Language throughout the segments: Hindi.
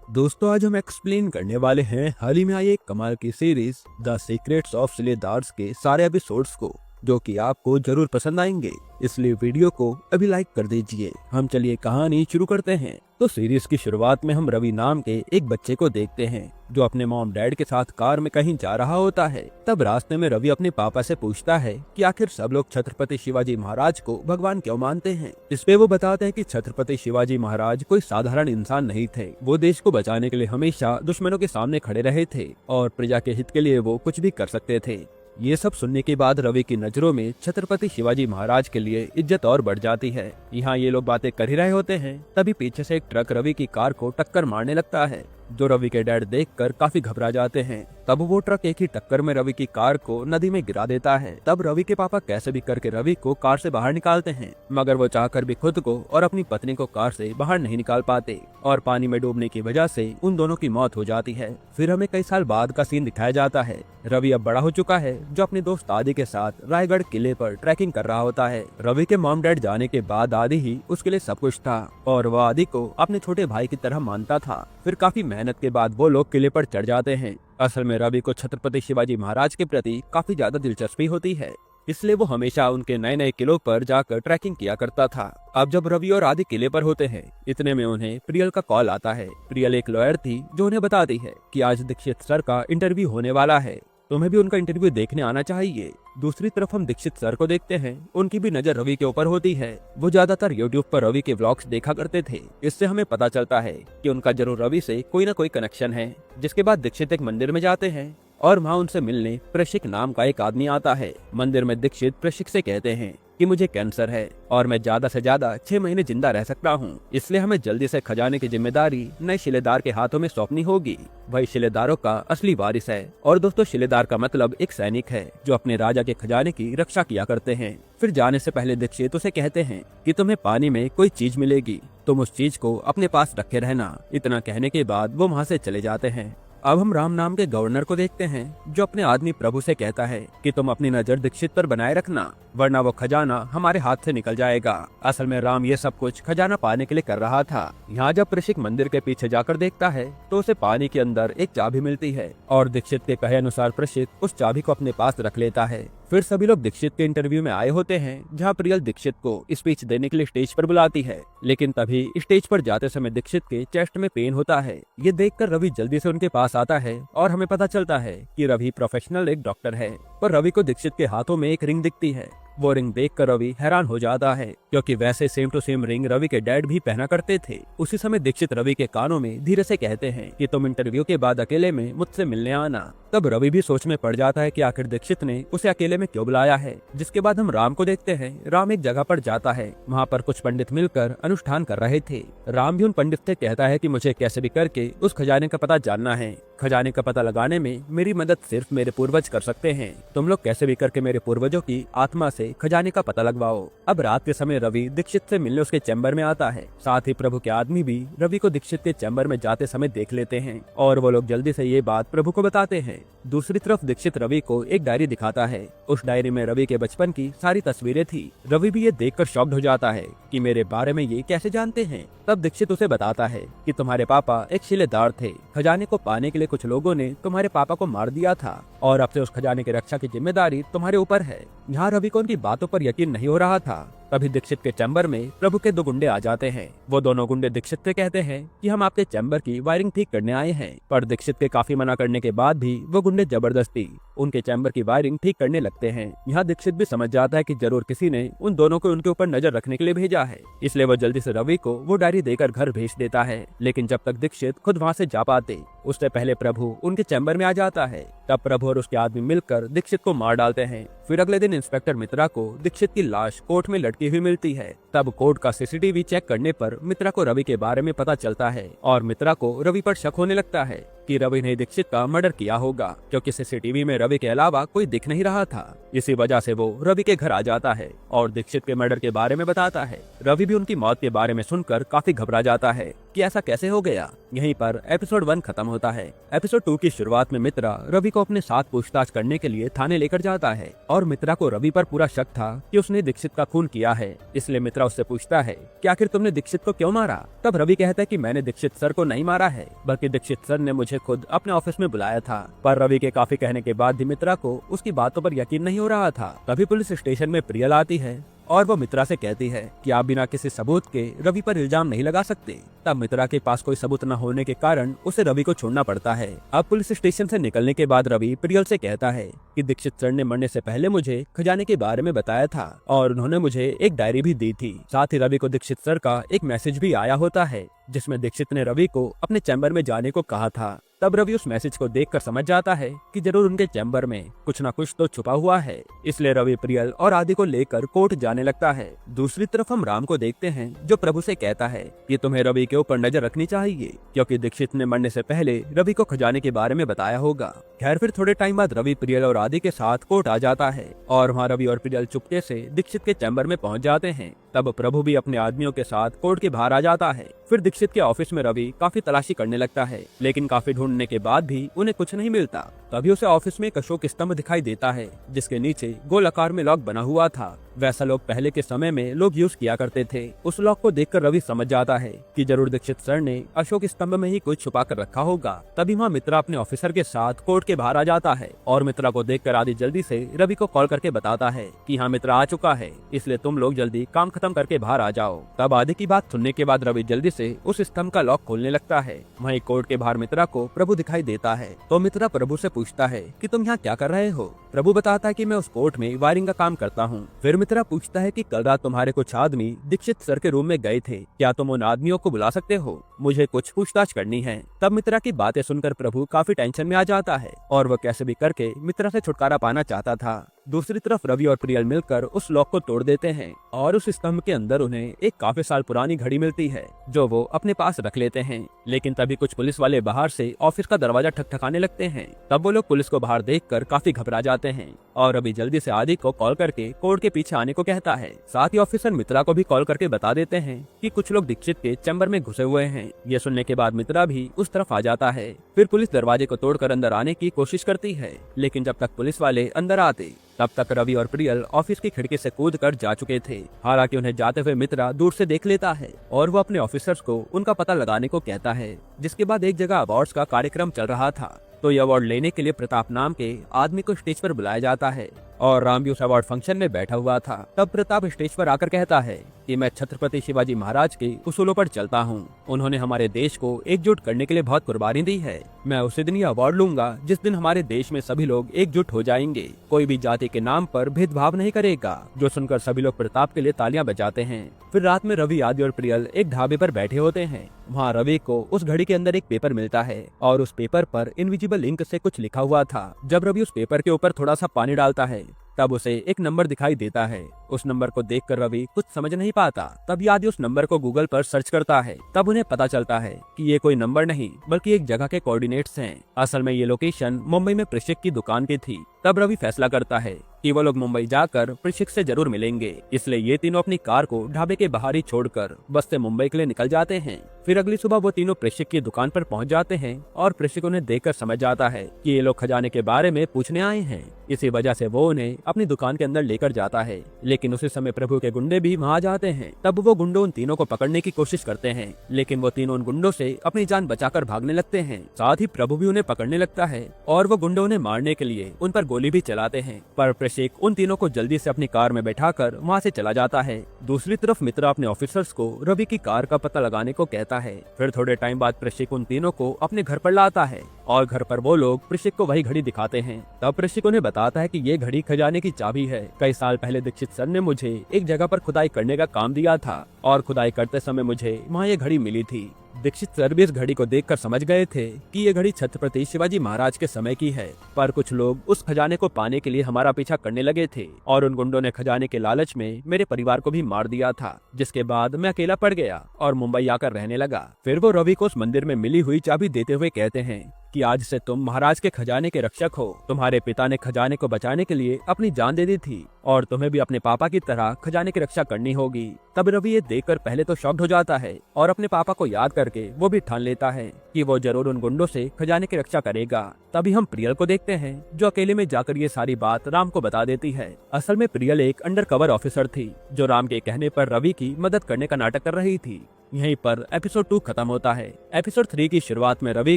दोस्तों आज हम एक्सप्लेन करने वाले हैं हाल ही में आई एक कमाल की सीरीज द सीक्रेट्स ऑफ सिलेदार्स के सारे एपिसोड्स को, जो कि आपको जरूर पसंद आएंगे। इसलिए वीडियो को अभी लाइक कर दीजिए। हम चलिए कहानी शुरू करते हैं। तो सीरीज की शुरुआत में हम रवि नाम के एक बच्चे को देखते हैं जो अपने मॉम डैड के साथ कार में कहीं जा रहा होता है। तब रास्ते में रवि अपने पापा से पूछता है कि आखिर सब लोग छत्रपति शिवाजी महाराज को भगवान क्यों मानते हैं। इस पे वो बताते हैं कि छत्रपति शिवाजी महाराज कोई साधारण इंसान नहीं थे। वो देश को बचाने के लिए हमेशा दुश्मनों के सामने खड़े रहे थे और प्रजा के हित के लिए वो कुछ भी कर सकते थे। ये सब सुनने के बाद रवि की नजरों में छत्रपति शिवाजी महाराज के लिए इज्जत और बढ़ जाती है। यहाँ ये लोग बातें कर ही रहे होते हैं, तभी पीछे से एक ट्रक रवि की कार को टक्कर मारने लगता है, जो रवि के डैड देखकर काफी घबरा जाते हैं। तब वो ट्रक एक ही टक्कर में रवि की कार को नदी में गिरा देता है। तब रवि के पापा कैसे भी करके रवि को कार से बाहर निकालते हैं, मगर वो चाहकर भी खुद को और अपनी पत्नी को कार से बाहर नहीं निकाल पाते और पानी में डूबने की वजह से उन दोनों की मौत हो जाती है। फिर हमें कई साल बाद का सीन दिखाया जाता है। रवि अब बड़ा हो चुका है, जो अपने दोस्त आदि के साथ रायगढ़ किले पर ट्रैकिंग कर रहा होता है। रवि के मॉम डैड जाने के बाद आदि ही उसके लिए सब कुछ था और वह आदि को अपने छोटे भाई की तरह मानता था। फिर काफी मेहनत के बाद वो लोग किले पर चढ़ जाते हैं। असल में रवि को छत्रपति शिवाजी महाराज के प्रति काफी ज्यादा दिलचस्पी होती है, इसलिए वो हमेशा उनके नए नए किलों पर जाकर ट्रैकिंग किया करता था। अब जब रवि और आदि किले पर होते हैं, इतने में उन्हें प्रियल का कॉल आता है। प्रियल एक लॉयर थी जो उन्हें बताती है कि आज दीक्षित सर का इंटरव्यू होने वाला है, तुम्हें भी उनका इंटरव्यू देखने आना चाहिए। दूसरी तरफ हम दीक्षित सर को देखते हैं, उनकी भी नजर रवि के ऊपर होती है। वो ज्यादातर यूट्यूब पर रवि के व्लॉग्स देखा करते थे। इससे हमें पता चलता है कि उनका जरूर रवि से कोई न कोई कनेक्शन है। जिसके बाद दीक्षित एक मंदिर में जाते हैं और वहाँ उनसे मिलने प्रशिक नाम का एक आदमी आता है। मंदिर में दीक्षित प्रशिक से कहते हैं कि मुझे कैंसर है और मैं ज्यादा से ज्यादा 6 महीने जिंदा रह सकता हूँ, इसलिए हमें जल्दी से खजाने की जिम्मेदारी नए शिलेदार के हाथों में सौंपनी होगी। वही शिलेदारों का असली वारिस है। और दोस्तों, शिलेदार का मतलब एक सैनिक है जो अपने राजा के खजाने की रक्षा किया करते हैं। फिर जाने से पहले दीक्षित उसे कहते हैं कि तुम्हें पानी में कोई चीज मिलेगी, तुम उस चीज को अपने पास रखे रहना। इतना कहने के बाद वो वहाँ से चले जाते हैं। अब हम राम नाम के गवर्नर को देखते हैं, जो अपने आदमी प्रभु से कहता है कि तुम अपनी नजर दीक्षित पर बनाए रखना, वरना वो खजाना हमारे हाथ से निकल जाएगा। असल में राम ये सब कुछ खजाना पाने के लिए कर रहा था। यहाँ जब प्रशिक मंदिर के पीछे जाकर देखता है तो उसे पानी के अंदर एक चाबी मिलती है और दीक्षित के कहे अनुसार प्रशिक उस चाबी को अपने पास रख लेता है। फिर सभी लोग दीक्षित के इंटरव्यू में आए होते हैं, जहाँ प्रियल दीक्षित को स्पीच देने के लिए स्टेज पर बुलाती है। लेकिन तभी स्टेज पर जाते समय दीक्षित के चेस्ट में पेन होता है। ये देखकर रवि जल्दी से उनके पास आता है और हमें पता चलता है कि रवि प्रोफेशनल एक डॉक्टर है। पर रवि को दीक्षित के हाथों में एक रिंग दिखती है। वो रिंग देखकर रवि हैरान हो जाता है, क्योंकि वैसे same to same ring Ravi के डैड भी पहना करते थे। उसी समय दीक्षित रवि के कानों में धीरे से कहते हैं कि तुम इंटरव्यू के बाद अकेले में मुझसे मिलने आना। तब रवि भी सोच में पड़ जाता है कि आखिर दीक्षित ने उसे अकेले में क्यों बुलाया है। जिसके बाद हम राम को देखते हैं। राम एक जगह पर जाता है, वहाँ पर कुछ पंडित मिलकर अनुष्ठान कर रहे थे। राम भी उन पंडित से कहता है कि मुझे कैसे भी करके उस खजाने का पता जानना है। खजाने का पता लगाने में मेरी मदद सिर्फ मेरे पूर्वज कर सकते हैं। तुम लोग कैसे भी करके मेरे पूर्वजों की आत्मा से खजाने का पता लगवाओ। अब रात के समय रवि दीक्षित से मिलने उसके चैम्बर में आता है। साथ ही प्रभु के आदमी भी रवि को दीक्षित के चैम्बर में जाते समय देख लेते हैं और वो लोग जल्दी से ये बात प्रभु को बताते हैं। दूसरी तरफ दीक्षित रवि को एक डायरी दिखाता है। उस डायरी में रवि के बचपन की सारी तस्वीरें थी। रवि भी ये देखकर शॉक्ड हो जाता है कि मेरे बारे में ये कैसे जानते हैं। तब दीक्षित उसे बताता है कि तुम्हारे पापा एक शिलेदार थे। खजाने को पाने के लिए कुछ लोगों ने तुम्हारे पापा को मार दिया था और अब से उस खजाने की रक्षा की जिम्मेदारी तुम्हारे ऊपर है। यहाँ रवि को उनकी बातों पर यकीन नहीं हो रहा था। तभी दीक्षित के चैम्बर में प्रभु के 2 गुंडे आ जाते हैं। वो दोनों गुंडे दीक्षित से कहते हैं कि हम आपके चैम्बर की वायरिंग ठीक करने आए हैं। पर दीक्षित के काफी मना करने के बाद भी वो गुंडे जबरदस्ती उनके चैम्बर की वायरिंग ठीक करने लगते हैं। यहाँ दीक्षित भी समझ जाता है कि जरूर किसी ने उन दोनों को उनके ऊपर नजर रखने के लिए भेजा है, इसलिए वो जल्दी से रवि को वो डायरी देकर घर भेज देता है। लेकिन जब तक दीक्षित खुद वहाँ से जा पाते, उससे पहले प्रभु उनके चैम्बर में आ जाता है। तब प्रभु और उसके आदमी मिलकर दीक्षित को मार डालते हैं। फिर अगले दिन इंस्पेक्टर मित्रा को दीक्षित की लाश कोर्ट में लटकी हुई मिलती है। तब कोर्ट का सीसीटीवी चेक करने पर मित्रा को रवि के बारे में पता चलता है और मित्रा को रवि पर शक होने लगता है कि रवि ने दीक्षित का मर्डर किया होगा, क्योंकि सीसीटीवी में रवि के अलावा कोई दिख नहीं रहा था। इसी वजह से वो रवि के घर आ जाता है और दीक्षित के मर्डर के बारे में बताता है। रवि भी उनकी मौत के बारे में सुनकर काफी घबरा जाता है कि ऐसा कैसे हो गया। यहीं पर एपिसोड 1 खत्म होता है। एपिसोड 2 की शुरुआत में मित्रा रवि को अपने साथ पूछताछ करने के लिए थाने लेकर जाता है और और मित्रा को रवि पर पूरा शक था कि उसने दीक्षित का खून किया है। इसलिए मित्रा उससे पूछता है कि आखिर तुमने दीक्षित को क्यों मारा। तब रवि कहता है कि मैंने दीक्षित सर को नहीं मारा है, बल्कि दीक्षित सर ने मुझे खुद अपने ऑफिस में बुलाया था। पर रवि के काफी कहने के बाद भी मित्रा को उसकी बातों पर यकीन नहीं हो रहा था। तभी पुलिस स्टेशन में प्रियल आती है और वो मित्रा से कहती है कि आप बिना किसी सबूत के रवि पर इल्जाम नहीं लगा सकते। तब मित्रा के पास कोई सबूत न होने के कारण उसे रवि को छोड़ना पड़ता है। अब पुलिस स्टेशन से निकलने के बाद रवि प्रियल से कहता है कि दीक्षित सर ने मरने से पहले मुझे खजाने के बारे में बताया था और उन्होंने मुझे एक डायरी भी दी थी। साथ ही रवि को दीक्षित सर का एक मैसेज भी आया होता है जिसमें दीक्षित ने रवि को अपने चैम्बर में जाने को कहा था। तब रवि उस मैसेज को देखकर समझ जाता है कि जरूर उनके चैम्बर में कुछ न कुछ तो छुपा हुआ है। इसलिए रवि प्रियल और आदि को लेकर कोर्ट जाने लगता है। दूसरी तरफ हम राम को देखते हैं जो प्रभु से कहता है कि तुम्हें रवि के ऊपर नजर रखनी चाहिए क्योंकि दीक्षित ने मरने से पहले रवि को खजाने के बारे में बताया होगा। खैर फिर थोड़े टाइम बाद रवि प्रियल और आदि के साथ कोर्ट आ जाता है और वहाँ रवि और प्रियल चुपके से दीक्षित के चैम्बर में पहुँच जाते हैं। तब प्रभु भी अपने आदमियों के साथ कोर्ट के बाहर आ जाता है। फिर दीक्षित के ऑफिस में रवि काफी तलाशी करने लगता है, लेकिन काफी ढूंढने के बाद भी उन्हें कुछ नहीं मिलता। तभी उसे ऑफिस में एक अशोक स्तंभ दिखाई देता है जिसके नीचे गोल आकार में लॉक बना हुआ था। वैसा लॉक पहले के समय में लोग यूज किया करते थे। उस लॉक को देखकर रवि समझ जाता है कि जरूर दीक्षित सर ने अशोक स्तंभ में ही कुछ छुपा कर रखा होगा। तभी वहाँ मित्रा अपने ऑफिसर के साथ कोर्ट के बाहर आ जाता है और मित्रा को देखकर आदि जल्दी से रवि को कॉल करके बताता है कि हाँ मित्रा आ चुका है, इसलिए तुम लोग जल्दी काम खत्म करके बाहर आ जाओ। तब आदि की बात सुनने के बाद रवि जल्दी से उस स्तंभ का लॉक खोलने लगता है। वहीं कोर्ट के बाहर मित्रा को प्रभु दिखाई देता है तो मित्रा प्रभु से पूछता है कि तुम यहाँ क्या कर रहे हो। प्रभु बताता है कि मैं उस कोर्ट में वायरिंग का काम करता हूँ। फिर मित्रा पूछता है कि कल रात तुम्हारे कुछ आदमी दीक्षित सर के रूम में गए थे, क्या तुम उन आदमियों को बुला सकते हो, मुझे कुछ पूछताछ करनी है। तब मित्रा की बातें सुनकर प्रभु काफी टेंशन में आ जाता है और वह कैसे भी करके मित्रा से छुटकारा पाना चाहता था। दूसरी तरफ रवि और प्रियल मिलकर उस लॉक को तोड़ देते हैं और उस स्तंभ के अंदर उन्हें एक काफी साल पुरानी घड़ी मिलती है जो वो अपने पास रख लेते हैं। लेकिन तभी कुछ पुलिस वाले बाहर से ऑफिस का दरवाजा ठकठकाने लगते हैं। तब वो लोग पुलिस को बाहर देखकर काफी घबरा जाते हैं और रवि जल्दी से आदि को कॉल करके कोर्ट के पीछे आने को कहता है। साथ ही ऑफिसर मित्रा को भी कॉल करके बता देते हैं कि कुछ लोग दीक्षित के चैम्बर में घुसे हुए हैं। ये सुनने के बाद मित्रा भी उस तरफ आ जाता है। फिर पुलिस दरवाजे को तोड़कर अंदर आने की कोशिश करती है, लेकिन जब तक पुलिस वाले अंदर आते तब तक रवि और प्रियल ऑफिस की खिड़की से कूदकर जा चुके थे। हालांकि उन्हें जाते हुए मित्रा दूर से देख लेता है और वो अपने ऑफिसर्स को उनका पता लगाने को कहता है। जिसके बाद एक जगह अवार्ड्स का कार्यक्रम चल रहा था तो ये अवार्ड लेने के लिए प्रताप नाम के आदमी को स्टेज पर बुलाया जाता है और राम भी उस अवार्ड फंक्शन में बैठा हुआ था। तब प्रताप स्टेज पर आकर कहता है कि मैं छत्रपति शिवाजी महाराज के उसूलों पर चलता हूँ। उन्होंने हमारे देश को एकजुट करने के लिए बहुत कुर्बानी दी है। मैं उसी दिन ये अवार्ड लूंगा जिस दिन हमारे देश में सभी लोग एकजुट हो जाएंगे, कोई भी जाति के नाम पर भेदभाव नहीं करेगा। जो सुनकर सभी लोग प्रताप के लिए तालियां बजाते हैं। फिर रात में रवि, आदि और प्रियल एक ढाबे पर बैठे होते हैं। वहाँ रवि को उस घड़ी के अंदर एक पेपर मिलता है और उस पेपर पर इनविजिबल इंक से कुछ लिखा हुआ था। जब रवि उस पेपर के ऊपर थोड़ा सा पानी डालता है तब उसे एक नंबर दिखाई देता है। उस नंबर को देखकर रवि कुछ समझ नहीं पाता। तब आदि उस नंबर को गूगल पर सर्च करता है। तब उन्हें पता चलता है कि ये कोई नंबर नहीं बल्कि एक जगह के कोऑर्डिनेट्स हैं। असल में ये लोकेशन मुंबई में प्रिशिक की दुकान की थी। तब रवि फैसला करता है कि वो लोग मुंबई जाकर प्रिशिक से जरूर मिलेंगे। इसलिए ये तीनों अपनी कार को ढाबे के बाहर ही छोड़कर बस से मुंबई के लिए निकल जाते हैं। फिर अगली सुबह वो तीनों प्रिशिक की दुकान पर पहुंच जाते हैं और प्रिशिक उन्हें देखकर समझ जाता है कि ये लोग खजाने के बारे में पूछने आए हैं। इसी वजह से वो उन्हें अपनी दुकान के अंदर लेकर जाता है। लेकिन उसी समय प्रभु के गुंडे भी वहाँ जाते हैं। तब वो गुंडों उन तीनों को पकड़ने की कोशिश करते हैं, लेकिन वो तीनों उन गुंडों से अपनी जान बचाकर भागने लगते हैं। साथ ही प्रभु भी उन्हें पकड़ने लगता है और वो गुंडों उन्हें मारने के लिए उन पर गोली भी चलाते हैं। पर प्रिशिक उन तीनों को जल्दी से अपनी कार में बैठाकर वहाँ से चला जाता है। दूसरी तरफ मित्रा अपने ऑफिसर्स को रवि की कार का पता लगाने को कहता है। फिर थोड़े टाइम बाद प्रिशिक उन तीनों को अपने घर पर लाता है और घर पर वो लोग प्रिशिक को वही घड़ी दिखाते हैं। तब प्रिशिक उन्हें बताता है कि ये घड़ी खजाने की चाबी है। कई साल पहले दीक्षित सर ने मुझे एक जगह पर खुदाई करने का काम दिया था और खुदाई करते समय मुझे वहाँ ये घड़ी मिली थी। दीक्षित सर भी इस घड़ी को देखकर समझ गए थे कि ये घड़ी छत्रपति शिवाजी महाराज के समय की है। पर कुछ लोग उस खजाने को पाने के लिए हमारा पीछा करने लगे थे और उन गुंडों ने खजाने के लालच में मेरे परिवार को भी मार दिया था, जिसके बाद मैं अकेला पड़ गया और मुंबई आकर रहने लगा। फिर वो रवि को उस मंदिर में मिली हुई चाबी देते हुए कहते हैं कि आज से तुम महाराज के खजाने के रक्षक हो। तुम्हारे पिता ने खजाने को बचाने के लिए अपनी जान दे दी थी और तुम्हें भी अपने पापा की तरह खजाने की रक्षा करनी होगी। तब रवि ये देखकर पहले तो शॉक्ड हो जाता है और अपने पापा को याद करके वो भी ठान लेता है कि कि वो जरूर उन गुंडों से खजाने की रक्षा करेगा। तभी हम प्रियल को देखते हैं जो अकेले में जाकर ये सारी बात राम को बता देती है। असल में प्रियल एक अंडरकवर ऑफिसर थी जो राम के कहने पर रवि की मदद करने का नाटक कर रही थी। यहीं पर एपिसोड 2 खत्म होता है। एपिसोड 3 की शुरुआत में रवि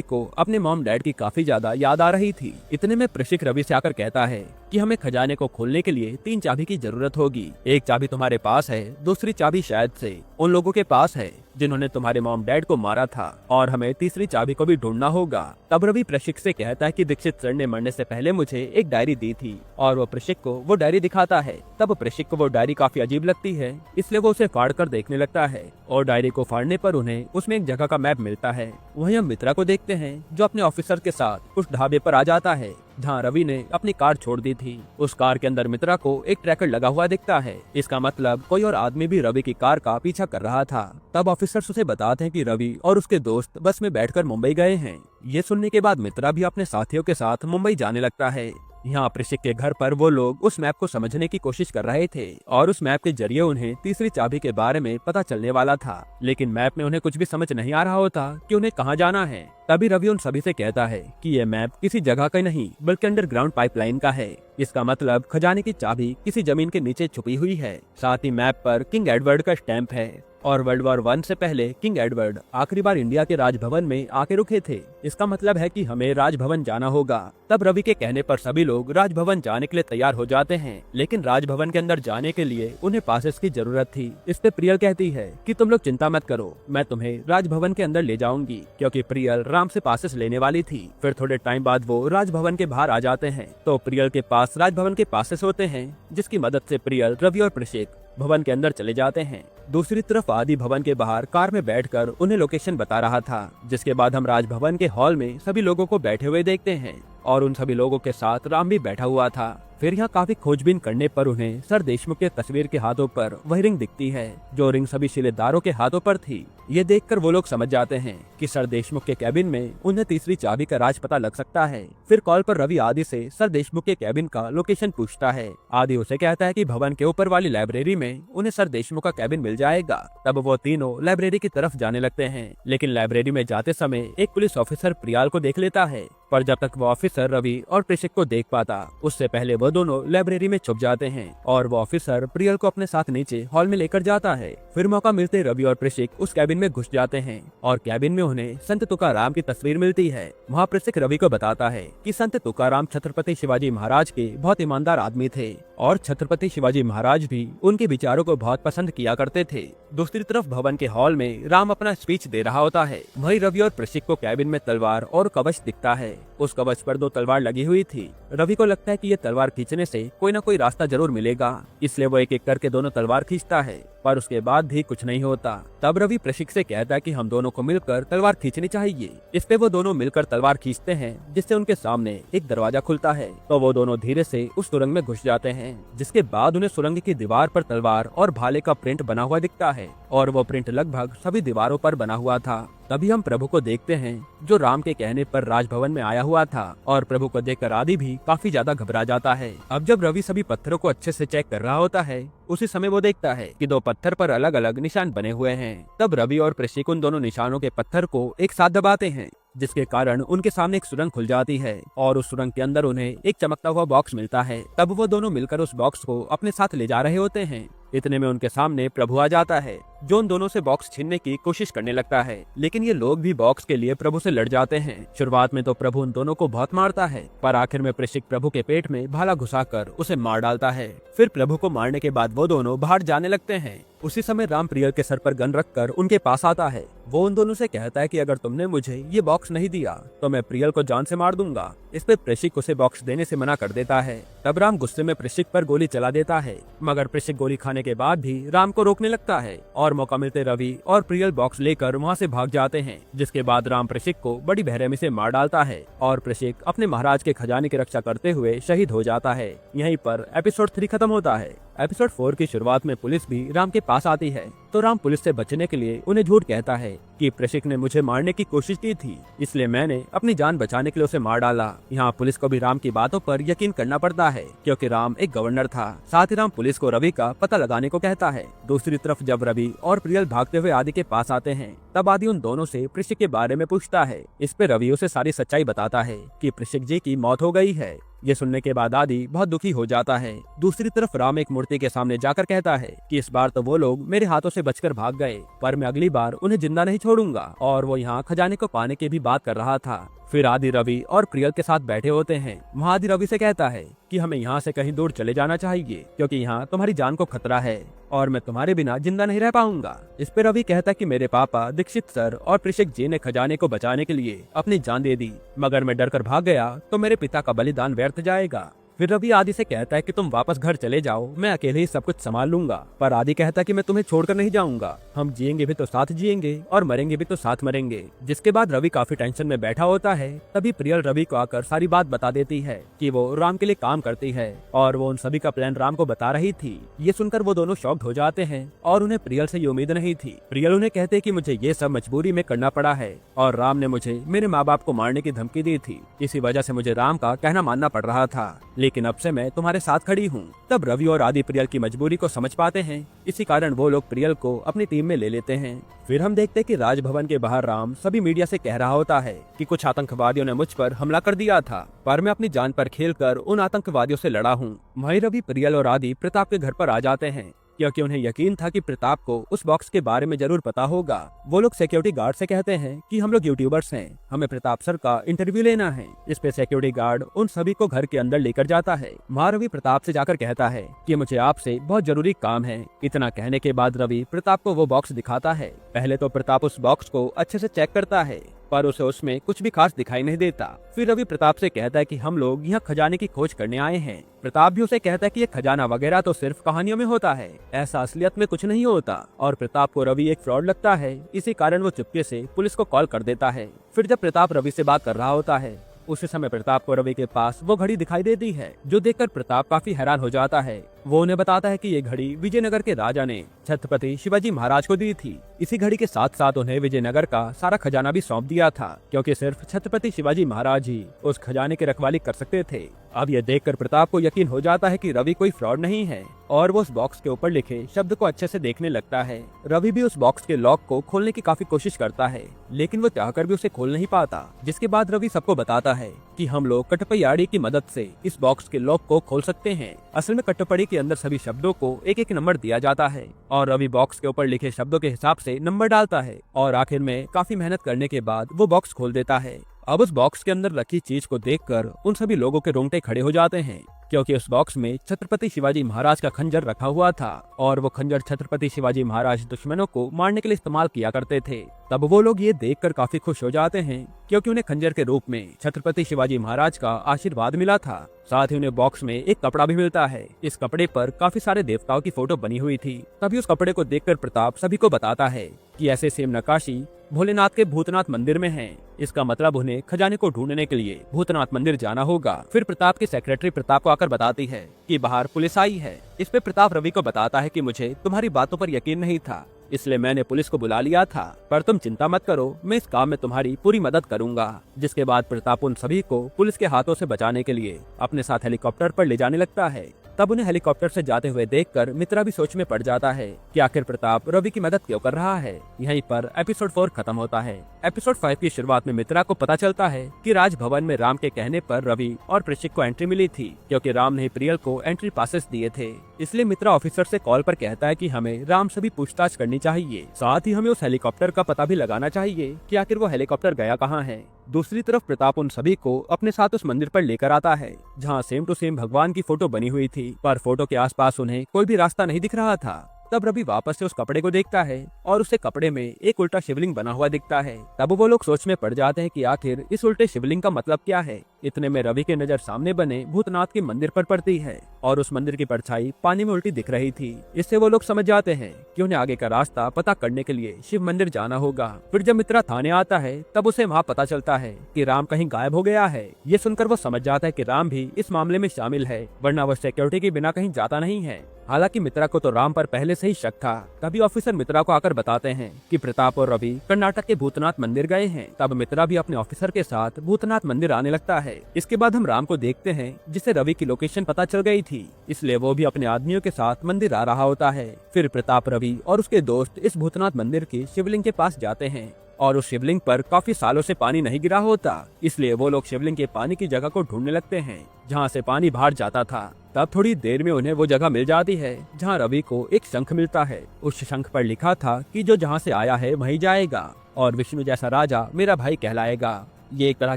को अपने मॉम डैड की काफी ज्यादा याद आ रही थी। इतने में प्रशिक रवि से आकर कहता है कि हमें खजाने को खोलने के लिए 3 चाबी की जरूरत होगी। एक चाबी तुम्हारे पास है, दूसरी चाबी शायद से उन लोगों के पास है जिन्होंने तुम्हारे मॉम डैड को मारा था, और हमें तीसरी चाबी को भी ढूंढना होगा। तब रवि प्रशिक से कहता है कि दीक्षित सर ने मरने से पहले मुझे एक डायरी दी थी, और वो प्रशिक को वो डायरी दिखाता है। तब प्रशिक को वो डायरी काफी अजीब लगती है, इसलिए वो उसे फाड़ कर देखने लगता है, और डायरी को फाड़ने पर उन्हें उसमें एक जगह का मैप मिलता है। वहीं हम मित्रा को देखते हैं जो अपने ऑफिसर के साथ उस ढाबे पर आ जाता है जहाँ रवि ने अपनी कार छोड़ दी थी। उस कार के अंदर मित्रा को एक ट्रैकर लगा हुआ दिखता है। इसका मतलब कोई और आदमी भी रवि की कार का पीछा कर रहा था। तब ऑफिसर्स उसे बताते हैं कि रवि और उसके दोस्त बस में बैठकर मुंबई गए हैं। ये सुनने के बाद मित्रा भी अपने साथियों के साथ मुंबई जाने लगता है। यहाँ प्रशिक के घर पर वो लोग उस मैप को समझने की कोशिश कर रहे थे, और उस मैप के जरिए उन्हें तीसरी चाबी के बारे में पता चलने वाला था। लेकिन मैप में उन्हें कुछ भी समझ नहीं आ रहा होता कि उन्हें कहाँ जाना है। तभी रवि उन सभी से कहता है कि ये मैप किसी जगह का नहीं बल्कि अंडरग्राउंड पाइपलाइन का है। इसका मतलब खजाने की चाबी किसी जमीन के नीचे छुपी हुई है। साथ ही मैप पर किंग एडवर्ड का स्टैंप है, और वर्ल्ड वॉर 1 से पहले किंग एडवर्ड आखिरी बार इंडिया के राजभवन में आके रुके थे। इसका मतलब है कि हमें राजभवन जाना होगा। तब रवि के कहने पर सभी लोग राजभवन जाने के लिए तैयार हो जाते हैं, लेकिन राजभवन के अंदर जाने के लिए उन्हें पासेस की जरूरत थी। इस पे प्रियल कहती है कि तुम लोग चिंता मत करो, मैं तुम्हें राजभवन के अंदर ले जाऊंगी, क्योंकि प्रियल राम से पासेस लेने वाली थी। फिर थोड़े टाइम बाद वो राजभवन के बाहर आ जाते हैं, तो प्रियल के पास राजभवन के पासेस होते हैं, जिसकी मदद से प्रियल, रवि और प्रशिक भवन के अंदर चले जाते हैं। दूसरी तरफ आदि भवन के बाहर कार में बैठकर उन्हें लोकेशन बता रहा था, जिसके बाद हम राजभवन के हॉल में सभी लोगों को बैठे हुए देखते हैं, और उन सभी लोगों के साथ राम भी बैठा हुआ था। फिर यहाँ काफी खोजबीन करने पर उन्हें सर देशमुख के तस्वीर के हाथों पर वही रिंग दिखती है, जो रिंग सभी शिलेदारों के हाथों पर थी। ये देखकर वो लोग समझ जाते हैं कि सर देशमुख के कैबिन में उन्हें तीसरी चाबी का राज पता लग सकता है। फिर कॉल पर रवि आदि से सर देशमुख के कैबिन का लोकेशन पूछता है। आदि उसे कहता है कि भवन के ऊपर वाली लाइब्रेरी में उन्हें सर देशमुख का कैबिन मिल जाएगा। तब वो तीनों लाइब्रेरी की तरफ जाने लगते हैं, लेकिन लाइब्रेरी में जाते समय एक पुलिस ऑफिसर प्रियाल को देख लेता है, पर जब तक वो ऑफिसर रवि और प्रशिक को देख पाता, उससे पहले वो दोनों लाइब्रेरी में छुप जाते हैं, और वो ऑफिसर प्रियल को अपने साथ नीचे हॉल में लेकर जाता है। फिर मौका मिलते रवि और प्रशिक उस कैबिन में घुस जाते हैं, और कैबिन में उन्हें संत तुकाराम की तस्वीर मिलती है। वहाँ प्रशिक रवि को बताता है कि संत तुकाराम छत्रपति शिवाजी महाराज के बहुत ईमानदार आदमी थे, और छत्रपति शिवाजी महाराज भी उनके विचारों को बहुत पसंद किया करते थे। दूसरी तरफ भवन के हॉल में राम अपना स्पीच दे रहा होता है। वहीं रवि और प्रशिक को कैबिन में तलवार और कवच दिखता है। उस कवच पर 2 तलवार लगी हुई थी। रवि को लगता है कि ये तलवार खींचने से कोई ना कोई रास्ता जरूर मिलेगा, इसलिए वो एक एक करके दोनों तलवार खींचता है, पर उसके बाद भी कुछ नहीं होता। तब रवि प्रशिक से कहता है कि हम दोनों को मिलकर तलवार खींचनी चाहिए। इस पे वो दोनों मिलकर तलवार खींचते हैं, जिससे उनके सामने एक दरवाजा खुलता है। तो वो दोनों धीरे से उस सुरंग में घुस जाते हैं, जिसके बाद उन्हें सुरंग की दीवार पर तलवार और भाले का प्रिंट बना हुआ दिखता है, और वो प्रिंट लगभग सभी दीवारों पर बना हुआ था। तभी हम प्रभु को देखते हैं, जो राम के कहने पर राजभवन में आया हुआ था, और प्रभु को देखकर आदि भी काफी ज्यादा घबरा जाता है। अब जब रवि सभी पत्थरों को अच्छे से चेक कर रहा होता है, उसी समय वो देखता है कि 2 पत्थर पर अलग अलग निशान बने हुए हैं। तब रवि और प्रशिक उन दोनों निशानों के पत्थर को एक साथ दबाते हैं, जिसके कारण उनके सामने एक सुरंग खुल जाती है, और उस सुरंग के अंदर उन्हें एक चमकता हुआ बॉक्स मिलता है। तब वो दोनों मिलकर उस बॉक्स को अपने साथ ले जा रहे होते हैं। इतने में उनके सामने प्रभु आ जाता है, जो उन दोनों से बॉक्स छीनने की कोशिश करने लगता है, लेकिन ये लोग भी बॉक्स के लिए प्रभु से लड़ जाते हैं। शुरुआत में तो प्रभु उन दोनों को बहुत मारता है, पर आखिर में प्रशिक प्रभु के पेट में भाला घुसाकर उसे मार डालता है। फिर प्रभु को मारने के बाद वो दोनों बाहर जाने लगते हैं। उसी समय राम प्रियल के सर पर गन रखकर उनके पास आता है। वो उन दोनों से कहता है कि अगर तुमने मुझे ये बॉक्स नहीं दिया तो मैं प्रियल को जान से मार दूंगा। इस पे प्रशिक उसे बॉक्स देने से मना कर देता है। तब राम गुस्से में प्रशिक पर गोली चला देता है, मगर प्रशिक गोली खाने के बाद भी राम को रोकने लगता है, और मौका मिलते रवि और प्रियल बॉक्स लेकर वहाँ से भाग जाते हैं, जिसके बाद राम प्रशिक को बड़ी बेरहमी से मार डालता है, और प्रशिक अपने महाराज के खजाने की रक्षा करते हुए शहीद हो जाता है। यहीं पर एपिसोड 3 खत्म होता है। एपिसोड 4 की शुरुआत में पुलिस भी राम के पास आती है तो राम पुलिस से बचने के लिए उन्हें झूठ कहता है कि प्रेषिक ने मुझे मारने की कोशिश की थी, इसलिए मैंने अपनी जान बचाने के लिए उसे मार डाला। यहाँ पुलिस को भी राम की बातों पर यकीन करना पड़ता है क्योंकि राम एक गवर्नर था। साथ ही राम पुलिस को रवि का पता लगाने को कहता है। दूसरी तरफ जब रवि और प्रियल भागते हुए आदि के पास आते हैं तब आदि उन दोनों से प्रेषिक के बारे में पूछता है। इस पे रवि उसे सारी सच्चाई बताता है कि प्रेषिक जी की मौत हो गई है। ये सुनने के बाद आदि बहुत दुखी हो जाता है। दूसरी तरफ राम एक मूर्ति के सामने जाकर कहता है कि इस बार तो वो लोग मेरे हाथों से बचकर भाग गए, पर मैं अगली बार उन्हें जिंदा नहीं छोड़ूंगा। और वो यहाँ खजाने को पाने की भी बात कर रहा था। फिर आदि रवि और प्रियल के साथ बैठे होते हैं। वहाँ आदि रवि से कहता है कि हमें यहाँ से कहीं दूर चले जाना चाहिए क्योंकि यहाँ तुम्हारी जान को खतरा है और मैं तुम्हारे बिना जिंदा नहीं रह पाऊंगा। इस पे रवि कहता है कि मेरे पापा दीक्षित सर और प्रेषिक जी ने खजाने को बचाने के लिए अपनी जान दे दी, मगर मैं डर कर भाग गया तो मेरे पिता का बलिदान व्यर्थ जाएगा। फिर रवि आदि से कहता है कि तुम वापस घर चले जाओ, मैं अकेले ही सब कुछ संभाल लूंगा। पर आदि कहता है कि मैं तुम्हें छोड़कर नहीं जाऊंगा, हम जिएंगे भी तो साथ जिएंगे और मरेंगे भी तो साथ मरेंगे। जिसके बाद रवि काफी टेंशन में बैठा होता है। तभी प्रियल रवि को आकर सारी बात बता देती है कि वो राम के लिए काम करती है और वो उन सभी का प्लान राम को बता रही थी। ये सुनकर वो दोनों शॉक्ड हो जाते हैं और उन्हें प्रियल से ये उम्मीद नहीं थी। प्रियल उन्हें कहते कि मुझे ये सब मजबूरी में करना पड़ा है और राम ने मुझे मेरे माँ बाप को मारने की धमकी दी थी, इसी वजह से मुझे राम का कहना मानना पड़ रहा था, लेकिन अब से मैं तुम्हारे साथ खड़ी हूँ। तब रवि और आदि प्रियल की मजबूरी को समझ पाते हैं। इसी कारण वो लोग प्रियल को अपनी टीम में ले लेते हैं। फिर हम देखते हैं कि राजभवन के बाहर राम सभी मीडिया से कह रहा होता है कि कुछ आतंकवादियों ने मुझ पर हमला कर दिया था, पर मैं अपनी जान पर खेलकर उन आतंकवादियों से लड़ा हूँ। वहीं रवि प्रियल और आदि प्रताप के घर पर आ जाते हैं क्योंकि उन्हें यकीन था कि प्रताप को उस बॉक्स के बारे में जरूर पता होगा। वो लोग सिक्योरिटी गार्ड से कहते हैं कि हम लोग यूट्यूबर्स हैं, हमें प्रताप सर का इंटरव्यू लेना है। इस पे सिक्योरिटी गार्ड उन सभी को घर के अंदर लेकर जाता है। वहाँ रवि प्रताप से जाकर कहता है कि मुझे आपसे बहुत जरूरी काम है। इतना कहने के बाद रवि प्रताप को वो बॉक्स दिखाता है। पहले तो प्रताप उस बॉक्स को अच्छे से चेक करता है पर उसे उसमें कुछ भी खास दिखाई नहीं देता। फिर रवि प्रताप से कहता है कि हम लोग यहाँ खजाने की खोज करने आए हैं। प्रताप भी उसे कहता है कि ये खजाना वगैरह तो सिर्फ कहानियों में होता है, ऐसा असलियत में कुछ नहीं होता। और प्रताप को रवि एक फ्रॉड लगता है, इसी कारण वो चुपके से पुलिस को कॉल कर देता है। फिर जब प्रताप रवि से बात कर रहा होता है उसी समय प्रताप को रवि के पास वो घड़ी दिखाई देती है, जो देखकर प्रताप काफी हैरान हो जाता है। वो उन्हें बताता है कि ये घड़ी विजयनगर के राजा ने छत्रपति शिवाजी महाराज को दी थी। इसी घड़ी के साथ साथ उन्हें विजयनगर का सारा खजाना भी सौंप दिया था क्योंकि सिर्फ छत्रपति शिवाजी महाराज ही उस खजाने की रखवाली कर सकते थे। अब यह देखकर प्रताप को यकीन हो जाता है कि रवि कोई फ्रॉड नहीं है और वो उस बॉक्स के ऊपर लिखे शब्द को अच्छे से देखने लगता है। रवि भी उस बॉक्स के लॉक को खोलने की काफी कोशिश करता है, लेकिन वो चाहकर भी उसे खोल नहीं पाता। जिसके बाद रवि सबको बताता है कि हम लोग कटपयाड़ी की मदद से इस बॉक्स के लॉक को खोल सकते हैं। असल में कटपड़ी के अंदर सभी शब्दों को एक एक नंबर दिया जाता है और रवि बॉक्स के ऊपर लिखे शब्दों के हिसाब से नंबर डालता है और आखिर में काफी मेहनत करने के बाद वो बॉक्स खोल देता है। अब उस बॉक्स के अंदर रखी चीज को देखकर उन सभी लोगों के रोंगटे खड़े हो जाते हैं क्योंकि उस बॉक्स में छत्रपति शिवाजी महाराज का खंजर रखा हुआ था और वो खंजर छत्रपति शिवाजी महाराज दुश्मनों को मारने के लिए इस्तेमाल किया करते थे। तब वो लोग ये देखकर काफी खुश हो जाते हैं क्योंकि उन्हें खंजर के रूप में छत्रपति शिवाजी महाराज का आशीर्वाद मिला था। साथ ही उन्हें बॉक्स में एक कपड़ा भी मिलता है। इस कपड़े पर काफी सारे देवताओं की फोटो बनी हुई थी। तभी उस कपड़े को देखकर प्रताप सभी को बताता है कि ऐसे सेम नक्काशी भोलेनाथ के भूतनाथ मंदिर में है। इसका मतलब उन्हें खजाने को ढूंढने के लिए भूतनाथ मंदिर जाना होगा। फिर प्रताप की सेक्रेटरी प्रताप को आकर बताती है कि बाहर पुलिस आई है। इस पे प्रताप रवि को बताता है कि मुझे तुम्हारी बातों पर यकीन नहीं था, इसलिए मैंने पुलिस को बुला लिया था, पर तुम चिंता मत करो, मैं इस काम में तुम्हारी पूरी मदद करूंगा। जिसके बाद प्रताप उन सभी को पुलिस के हाथों से बचाने के लिए अपने साथ हेलीकॉप्टर पर ले जाने लगता है। तब उन्हें हेलीकॉप्टर से जाते हुए देखकर मित्रा भी सोच में पड़ जाता है कि आखिर प्रताप रवि की मदद क्यों कर रहा है। यहीं पर एपिसोड 4 खत्म होता है। एपिसोड 5 की शुरुआत में मित्रा को पता चलता है कि राजभवन में राम के कहने पर रवि और प्रेषिक को एंट्री मिली थी क्योंकि राम ने प्रियल को एंट्री पासेस दिए थे। इसलिए मित्रा ऑफिसर से कॉल पर कहता है कि हमें राम से भी पूछताछ करनी चाहिए, साथ ही हमें उस हेलीकॉप्टर का पता भी लगाना चाहिए कि आखिर वो हेलीकॉप्टर गया कहाँ है। दूसरी तरफ प्रताप उन सभी को अपने साथ उस मंदिर पर लेकर आता है जहाँ सेम टू सेम भगवान की फोटो बनी हुई थी, पर फोटो के आसपास उन्हें कोई भी रास्ता नहीं दिख रहा था। तब रवि वापस से उस कपड़े को देखता है और उसे कपड़े में एक उल्टा शिवलिंग बना हुआ दिखता है। तब वो लोग सोच में पड़ जाते हैं कि आखिर इस उल्टे शिवलिंग का मतलब क्या है। इतने में रवि की नजर सामने बने भूतनाथ के मंदिर पर पड़ती है। और उस मंदिर की परछाई पानी में उल्टी दिख रही थी। इससे वो लोग समझ जाते हैं कि उन्हें आगे का रास्ता पता करने के लिए शिव मंदिर जाना होगा। फिर जब मित्रा थाने आता है तब उसे वहाँ पता चलता है कि राम कहीं गायब हो गया है। ये सुनकर वो समझ जाता है कि राम भी इस मामले में शामिल है, वरना वो सिक्योरिटी के बिना कहीं जाता नहीं है। हालांकि मित्रा को तो राम पर पहले से ही शक था। तभी ऑफिसर मित्रा को आकर बताते हैं कि प्रताप और रवि कर्नाटक के भूतनाथ मंदिर गए हैं। तब मित्रा भी अपने ऑफिसर के साथ भूतनाथ मंदिर आने लगता है। इसके बाद हम राम को देखते हैं जिसे रवि की लोकेशन पता चल गई थी, इसलिए वो भी अपने आदमियों के साथ मंदिर आ रहा होता है। फिर प्रताप, रवि और उसके दोस्त इस भूतनाथ मंदिर के शिवलिंग के पास जाते हैं और उस शिवलिंग पर काफी सालों से पानी नहीं गिरा होता, इसलिए वो लोग शिवलिंग के पानी की जगह को ढूंढने लगते हैं जहाँ से पानी बाहर जाता था। तब थोड़ी देर में उन्हें वो जगह मिल जाती है जहाँ रवि को एक शंख मिलता है। उस शंख पर लिखा था कि जो जहाँ से आया है वहीं जाएगा और विष्णु जैसा राजा मेरा भाई कहलाएगा। ये एक तरह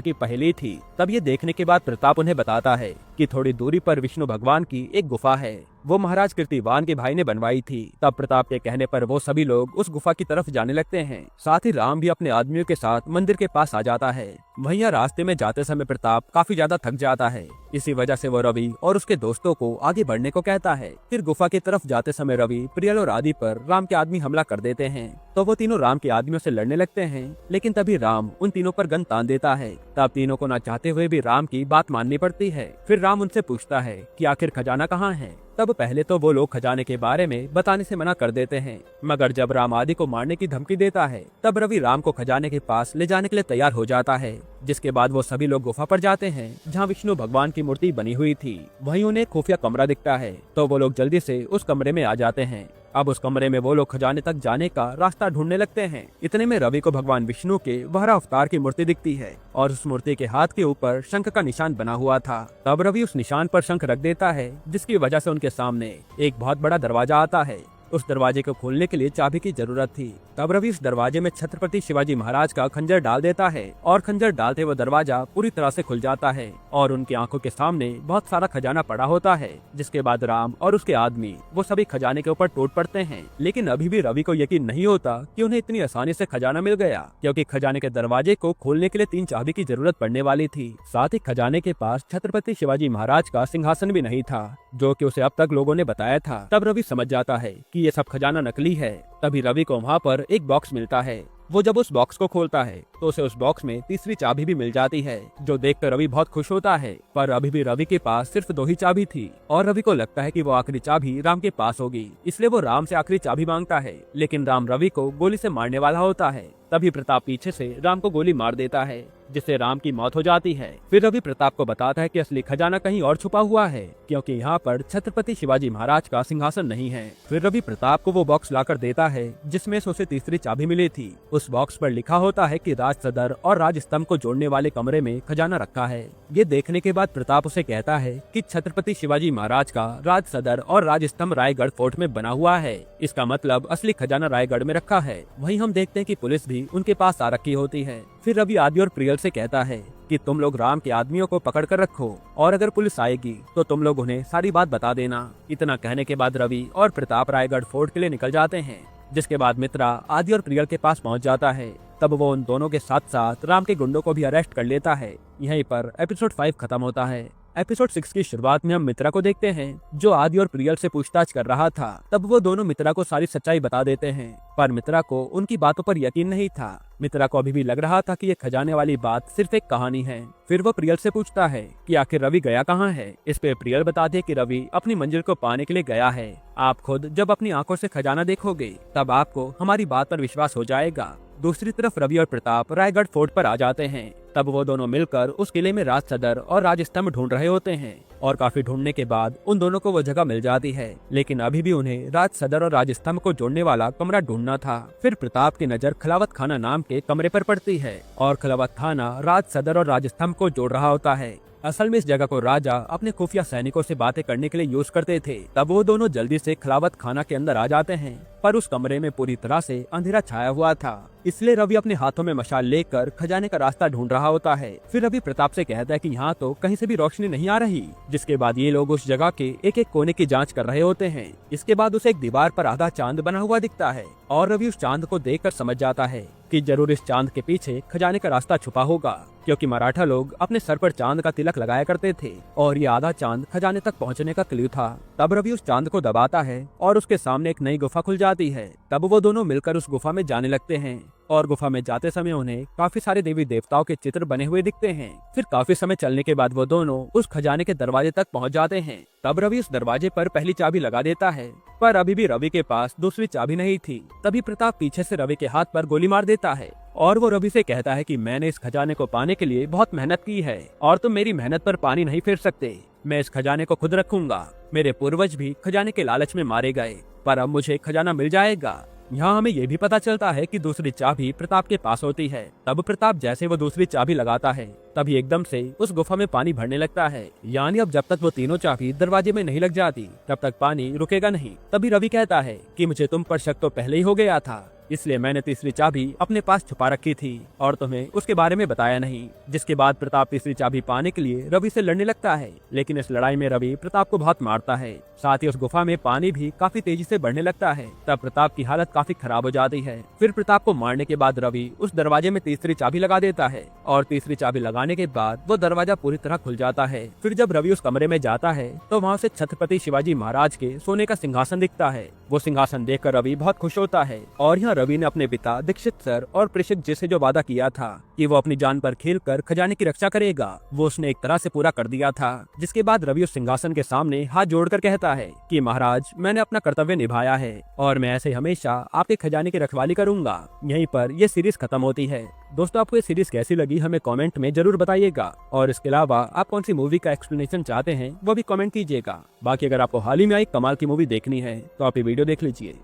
की पहेली थी। तब ये देखने के बाद प्रताप उन्हें बताता है कि थोड़ी दूरी पर विष्णु भगवान की एक गुफा है, वो महाराज कीर्तिवान के भाई ने बनवाई थी। तब प्रताप के कहने पर वो सभी लोग उस गुफा की तरफ जाने लगते हैं। साथ ही राम भी अपने आदमियों के साथ मंदिर के पास आ जाता है। वहीं रास्ते में जाते समय प्रताप काफी ज्यादा थक जाता है, इसी वजह से वो रवि और उसके दोस्तों को आगे बढ़ने को कहता है। फिर गुफा की तरफ जाते समय रवि, प्रियल और आदि पर राम के आदमी हमला कर देते हैं, तो वो तीनों राम के आदमियों से लड़ने लगते हैं। लेकिन तभी राम उन तीनों पर गन तान देता है। तब तीनों को न चाहते हुए भी राम की बात माननी पड़ती है। फिर राम उनसे पूछता है कि आखिर खजाना कहाँ है। तब पहले तो वो लोग खजाने के बारे में बताने से मना कर देते हैं, मगर जब राम आदि को मारने की धमकी देता है तब रवि राम को खजाने के पास ले जाने के लिए तैयार हो जाता है। जिसके बाद वो सभी लोग गुफा पर जाते हैं जहाँ विष्णु भगवान की मूर्ति बनी हुई थी। वहीं उन्हें खुफिया कमरा दिखता है, तो वो लोग जल्दी से उस कमरे में आ जाते हैं। अब उस कमरे में वो लोग खजाने तक जाने का रास्ता ढूंढने लगते हैं। इतने में रवि को भगवान विष्णु के वराह अवतार की मूर्ति दिखती है और उस मूर्ति के हाथ के ऊपर शंख का निशान बना हुआ था। तब रवि उस निशान पर शंख रख देता है, जिसकी वजह से उनके सामने एक बहुत बड़ा दरवाजा आता है। उस दरवाजे को खोलने के लिए चाबी की जरूरत थी। तब रवि इस दरवाजे में छत्रपति शिवाजी महाराज का खंजर डाल देता है और खंजर डालते वो दरवाजा पूरी तरह से खुल जाता है और उनकी आंखों के सामने बहुत सारा खजाना पड़ा होता है। जिसके बाद राम और उसके आदमी वो सभी खजाने के ऊपर टूट पड़ते हैं। लेकिन अभी भी रवि को यकीन नहीं होता कि उन्हें इतनी आसानी से खजाना मिल गया, क्योंकि खजाने के दरवाजे को खोलने के लिए 3 चाबी की जरूरत पड़ने वाली थी। साथ ही खजाने के पास छत्रपति शिवाजी महाराज का सिंहासन भी नहीं था, जो कि उसे अब तक लोगों ने बताया था। तब रवि समझ जाता है कि ये सब खजाना नकली है। तभी रवि को वहाँ पर एक बॉक्स मिलता है। वो जब उस बॉक्स को खोलता है तो उसे उस बॉक्स में तीसरी चाबी भी मिल जाती है, जो देखकर रवि बहुत खुश होता है। पर अभी भी रवि के पास सिर्फ 2 ही चाबी थी और रवि को लगता है कि वो आखिरी चाबी राम के पास होगी, इसलिए वो राम से आखिरी चाबी मांगता है। लेकिन राम रवि को गोली से मारने वाला होता है। तभी प्रताप पीछे से राम को गोली मार देता है, जिससे राम की मौत हो जाती है। फिर रवि प्रताप को बताता है कि असली खजाना कहीं और छुपा हुआ है, क्योंकि यहाँ पर छत्रपति शिवाजी महाराज का सिंहासन नहीं है। फिर रवि प्रताप को वो बॉक्स लाकर देता है जिसमें से उसे तीसरी चाबी मिली थी। उस बॉक्स पर लिखा होता है कि राज सदर और राज स्तंभ को जोड़ने वाले कमरे में खजाना रखा है। ये देखने के बाद प्रताप उसे कहता है कि छत्रपति शिवाजी महाराज का राज सदर और राज स्तंभ रायगढ़ फोर्ट में बना हुआ है। इसका मतलब असली खजाना रायगढ़ में रखा है। वहीं हम देखते हैं कि पुलिस भी उनके पास आ रखी होती है। फिर रवि आदि और प्रियल से कहता है कि तुम लोग राम के आदमियों को पकड़ कर रखो और अगर पुलिस आएगी तो तुम लोग उन्हें सारी बात बता देना। इतना कहने के बाद रवि और प्रताप रायगढ़ फोर्ट के लिए निकल जाते हैं। जिसके बाद मित्रा आदि और प्रियल के पास पहुंच जाता है। तब वो उन दोनों के साथ साथ राम के गुंडों को भी अरेस्ट कर लेता है। यहीं पर एपिसोड 5 खत्म होता है। एपिसोड 6 की शुरुआत में हम मित्रा को देखते हैं, जो आदि और प्रियल से पूछताछ कर रहा था। तब वो दोनों मित्रा को सारी सच्चाई बता देते हैं, पर मित्रा को उनकी बातों पर यकीन नहीं था। मित्रा को अभी भी लग रहा था कि ये खजाने वाली बात सिर्फ एक कहानी है। फिर वो प्रियल से पूछता है कि आखिर रवि गया कहाँ है। इस पे प्रियल बताती है कि रवि अपनी मंजिल को पाने के लिए गया है। आप खुद जब अपनी आंखों से खजाना देखोगे तब आपको हमारी बात पर विश्वास हो जाएगा। दूसरी तरफ रवि और प्रताप रायगढ़ फोर्ट पर आ जाते हैं। तब वो दोनों मिलकर उस किले में राज सदर और राज स्तंभ ढूंढ रहे होते हैं और काफी ढूंढने के बाद उन दोनों को वो जगह मिल जाती है। लेकिन अभी भी उन्हें राज सदर और राज स्तंभ को जोड़ने वाला कमरा ढूंढना था। फिर प्रताप की नजर खिलावत खाना नाम के कमरे पर पड़ती है और खिलावत खाना राज सदर और राज स्तंभ को जोड़ रहा होता है। असल में इस जगह को राजा अपने खुफिया सैनिकों से बातें करने के लिए यूज करते थे। तब वो दोनों जल्दी से खिलावत खाना के अंदर आ जाते हैं, पर उस कमरे में पूरी तरह से अंधेरा छाया हुआ था। इसलिए रवि अपने हाथों में मशाल लेकर खजाने का रास्ता ढूंढ रहा होता है। फिर रवि प्रताप से कहता है कि यहाँ तो कहीं से भी रोशनी नहीं आ रही। जिसके बाद ये लोग उस जगह के एक एक कोने की जांच कर रहे होते हैं। इसके बाद उसे एक दीवार पर आधा चांद बना हुआ दिखता है और रवि उस चांद को देखकर समझ जाता है कि जरूर इस चांद के पीछे खजाने का रास्ता छुपा होगा, क्योंकि मराठा लोग अपने सर पर चांद का तिलक लगाया करते थे और ये आधा चांद खजाने तक पहुंचने का क्लू था। तब रवि उस चांद को दबाता है और उसके सामने एक नई गुफा खुल जाती है। तब वो दोनों मिलकर उस गुफा में जाने लगते हैं और गुफा में जाते समय उन्हें काफी सारे देवी देवताओं के चित्र बने हुए दिखते हैं। फिर काफी समय चलने के बाद वो दोनों उस खजाने के दरवाजे तक पहुंच जाते हैं। तब रवि उस दरवाजे पर पहली चाबी लगा देता है, पर अभी भी रवि के पास दूसरी चाबी नहीं थी। तभी प्रताप पीछे से रवि के हाथ पर गोली मार देता है और वो रवि से कहता है कि मैंने इस खजाने को पाने के लिए बहुत मेहनत की है और तुम मेरी मेहनत पर पानी नहीं फेर सकते। मैं इस खजाने को खुद रखूंगा। मेरे पूर्वज भी खजाने के लालच में मारे गए, पर अब मुझे खजाना मिल जाएगा। यहाँ हमें ये भी पता चलता है कि दूसरी चाबी प्रताप के पास होती है। तब प्रताप जैसे वो दूसरी चाबी लगाता है, तभी एकदम से उस गुफा में पानी भरने लगता है। यानी अब जब तक वो तीनों चाबी दरवाजे में नहीं लग जाती, तब तक पानी रुकेगा नहीं। तभी रवि कहता है कि मुझे तुम पर शक तो पहले ही हो गया था, इसलिए मैंने तीसरी चाबी अपने पास छुपा रखी थी और तुम्हें उसके बारे में बताया नहीं। जिसके बाद प्रताप तीसरी चाबी पाने के लिए रवि से लड़ने लगता है, लेकिन इस लड़ाई में रवि प्रताप को बहुत मारता है। साथ ही उस गुफा में पानी भी काफी तेजी से बढ़ने लगता है। तब प्रताप की हालत काफी खराब हो जाती है। फिर प्रताप को मारने के बाद रवि उस दरवाजे में तीसरी चाबी लगा देता है और तीसरी चाबी लगाने के बाद वो दरवाजा पूरी तरह खुल जाता है। फिर जब रवि उस कमरे में जाता है तो वहाँ से छत्रपति शिवाजी महाराज के सोने का सिंहासन दिखता है। वो सिंहासन देखकर रवि बहुत खुश होता है और यहाँ रवि ने अपने पिता दीक्षित सर और प्रेषक जी से जो वादा किया था कि वो अपनी जान पर खेलकर खजाने की रक्षा करेगा, वो उसने एक तरह से पूरा कर दिया था। जिसके बाद रवि उस सिंहासन के सामने हाथ जोड़कर कहता है कि महाराज, मैंने अपना कर्तव्य निभाया है और मैं ऐसे हमेशा आपके खजाने की रखवाली करूंगा। यहीं पर ये सीरीज खत्म होती है। दोस्तों, आपको ये सीरीज कैसी लगी हमें कमेंट में जरूर बताइएगा और इसके अलावा आप कौन सी मूवी का एक्सप्लेनेशन चाहते हैं वो भी कमेंट कीजिएगा। बाकी अगर आपको हाल ही में आई कमाल की मूवी देखनी है तो आप ये वीडियो देख लीजिए।